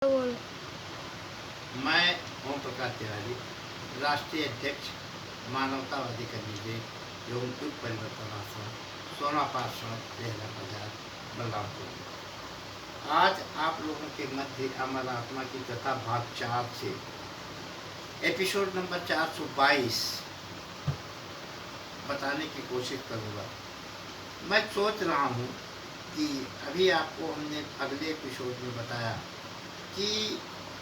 बोल। मैं ओम प्रकाश तिवारी, राष्ट्रीय अध्यक्ष मानवतावादी कम्युनिटी एवं युग परिवर्तन आश्रम सोनापार सड़क लेहरा बाजार बलरामपुर। आज आप लोगों के मध्य अमर आत्मा की कथा भाग 4 से एपिसोड नंबर 422 बताने की कोशिश करूँगा। मैं सोच रहा हूँ कि अभी आपको हमने अगले एपिसोड में बताया कि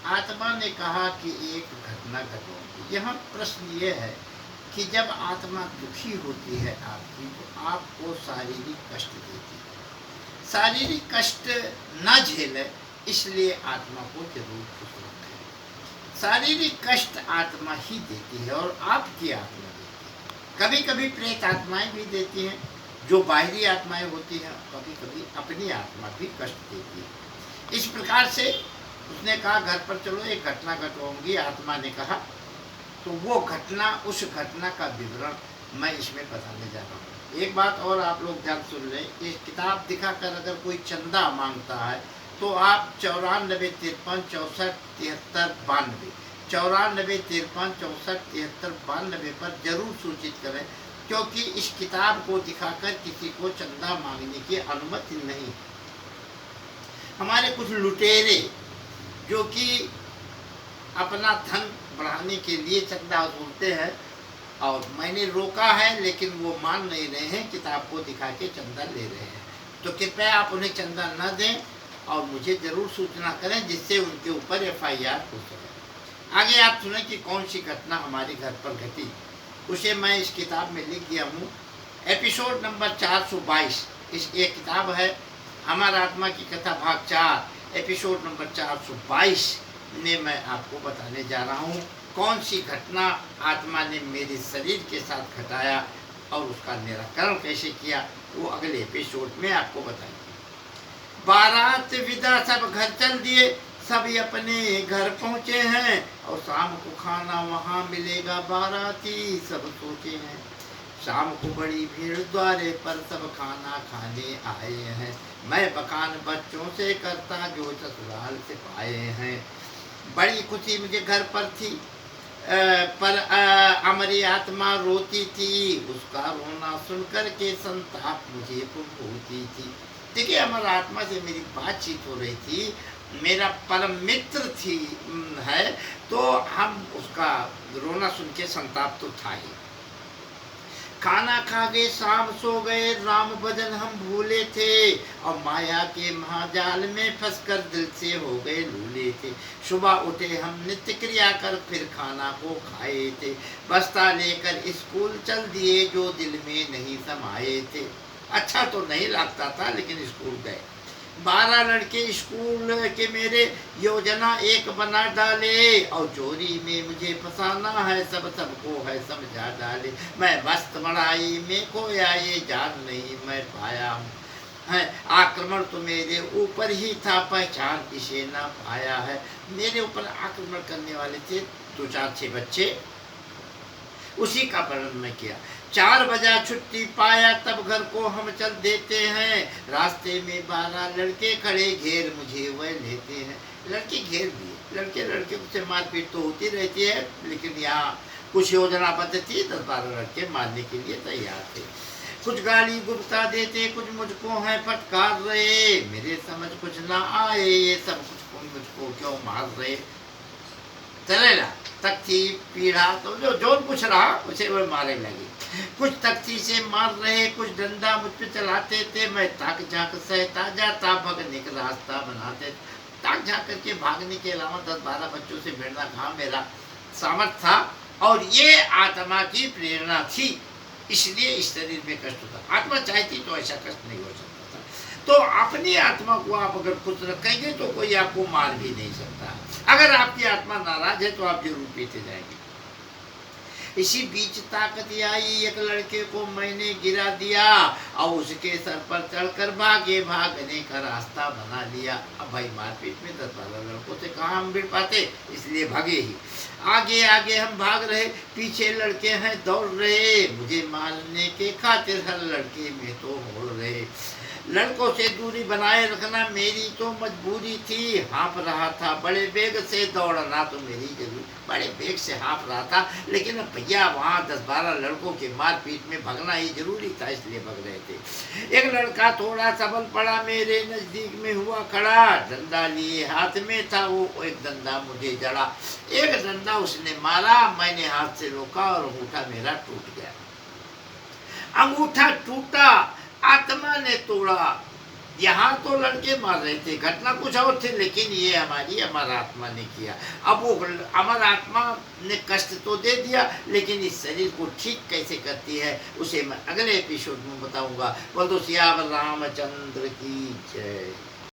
आत्मा ने कहा कि एक घटना घटो। यहाँ प्रश्न ये है कि जब आत्मा दुखी होती है आपकी, तो आपको शारीरिक कष्ट देती है। शारीरिक कष्ट न झेले इसलिए आत्मा को जरूर खुश रखें। शारीरिक कष्ट आत्मा ही देती है और आपकी आत्मा देती है। कभी कभी प्रेत आत्माएं भी देती हैं, जो बाहरी आत्माएं होती हैं। कभी कभी अपनी आत्मा भी कष्ट देती है। इस प्रकार से उसने कहा घर पर चलो एक घटना घटवाऊंगी। आत्मा ने कहा तो वो घटना, उस घटना का विवरण मैं इसमें बताने जा रहा हूँ। एक बात और आप लोग ध्यान सुन लें, इस किताब दिखाकर अगर कोई चंदा मांगता है तो आप 94 53 64 73 92 94 53 64 73 92 पर जरूर सूचित करें, क्योंकि इस किताब को दिखाकर किसी को चंदा मांगने की अनुमति नहीं। हमारे कुछ लुटेरे जो कि अपना धन बढ़ाने के लिए चंदा वसूलते हैं, और मैंने रोका है लेकिन वो मान नहीं रहे हैं, किताब को दिखा के चंदा ले रहे हैं। तो कृपया आप उन्हें चंदा न दें और मुझे ज़रूर सूचना करें, जिससे उनके ऊपर FIR हो सके। आगे आप सुने कि कौन सी घटना हमारे घर पर घटी, उसे मैं इस किताब में लिख दिया हूँ। एपिसोड नंबर 422 इस एक किताब है अमर आत्मा की कथा भाग 4, एपिसोड नंबर 422 में मैं आपको बताने जा रहा हूँ कौन सी घटना आत्मा ने मेरे शरीर के साथ घटाया और उसका निराकरण कैसे किया, वो अगले एपिसोड में आपको बताएंगे। बारात विदा सब घर चल दिए, सभी अपने घर पहुँचे हैं और शाम को खाना वहाँ मिलेगा, बाराती सब सोचे हैं। शाम को बड़ी भीड़ द्वारे पर सब खाना खाने आए हैं। मैं बकान बच्चों से करता जो ससुराल से पाए हैं। बड़ी खुशी मुझे घर पर थी, पर हमारी आत्मा रोती थी। उसका रोना सुनकर के संताप मुझे खूब होती थी। देखिए, हमारी आत्मा से मेरी बातचीत हो रही थी, मेरा परम मित्र थी है, तो हम उसका रोना सुन के संताप तो था ही। खाना खा गए, शाम सो गए, राम भजन हम भूले थे और माया के महाजाल में फंसकर दिल से हो गए लूले थे। सुबह उठे हम नित्य क्रिया कर फिर खाना को खाए थे। बस्ता लेकर स्कूल चल दिए जो दिल में नहीं समाये थे। अच्छा तो नहीं लगता था लेकिन स्कूल गए। 12 लड़के स्कूल के मेरे योजना एक बना डाले और चोरी में मुझे फंसाना है, सब सबको है समझा डाले। मैं मस्त बड़ाई में खोया ये जान नहीं मैं पाया हूँ है। आक्रमण तो मेरे ऊपर ही था, पहचान इसे ना पाया है। मेरे ऊपर आक्रमण करने वाले थे 2-4-6 बच्चे, उसी का वर्णन मैं किया। 4 बजा छुट्टी पाया तब घर को हम चल देते हैं। रास्ते में 12 लड़के खड़े घेर मुझे वह लेते हैं। लड़के घेर दिए, लड़के से मारपीट तो होती रहती है, लेकिन यहाँ कुछ योजनाबद्ध थी। 10-12 लड़के मारने के लिए तैयार थे। कुछ गाली गुप्ता देते, कुछ मुझको है फटकार रहे। मेरे समझ कुछ ना आए, ये सब कुछ मुझको क्यों मार रहे। चलेगा तख्ती पीढ़ा तो जो कुछ रहा उसे वह मारे लगे। कुछ तख्ती से मार रहे, कुछ डंडा मुझ पे चलाते थे। मैं ताक झाँक सहता जाता, भगने का रास्ता बनाते। ताक झाँक करके भागने के अलावा 10-12 बच्चों से भिड़ना कहाँ मेरा सामर्थ्य था, और ये आत्मा की प्रेरणा थी, इसलिए इस शरीर में कष्ट होता। आत्मा चाहती तो ऐसा कष्ट नहीं हो सकता था। तो अपनी आत्मा को आप अगर खुश रखेंगे तो कोई आपको मार भी नहीं सकता। अगर आपकी आत्मा नाराज है तो आप जरूर पीछे जाएंगे। इसी बीच ताकत आई, एक लड़के को मैंने गिरा दिया और उसके सर पर चढ़कर भागने का रास्ता बना लिया। अब भाई मारपीट में 10-12 लड़कों से कहाँ हम भिड़ पाते, इसलिए भागे ही। आगे आगे हम भाग रहे, पीछे लड़के हैं दौड़ रहे। मुझे मारने के खातिर हर लड़के में तो मोड़ रहे। लड़कों से दूरी बनाए रखना मेरी तो मजबूरी थी, हाँफ रहा था बड़े बेग से, दौड़ना तो मेरी जरूरी, बड़े बेग से हाँफ रहा था, लेकिन अब भैया वहाँ 10-12 लड़कों के मारपीट में भगना ही जरूरी था, इसलिए भग रहे थे। एक लड़का थोड़ा सबल पड़ा मेरे नजदीक में हुआ खड़ा, डंडा लिए हाथ में था वो, एक डंडा मुझे जड़ा, एक डंडा उसने मारा, मैंने हाथ से रोका और अंगूठा मेरा टूट गया। अंगूठा टूटा, आत्मा ने तोड़ा। यहाँ तो लड़के मार रहे थे, घटना कुछ और थी, लेकिन ये हमारी अमर आत्मा ने किया। अब वो अमर आत्मा ने कष्ट तो दे दिया, लेकिन इस शरीर को ठीक कैसे करती है उसे मैं अगले एपिसोड में बताऊंगा। बोल दो सियावर रामचंद्र की जय।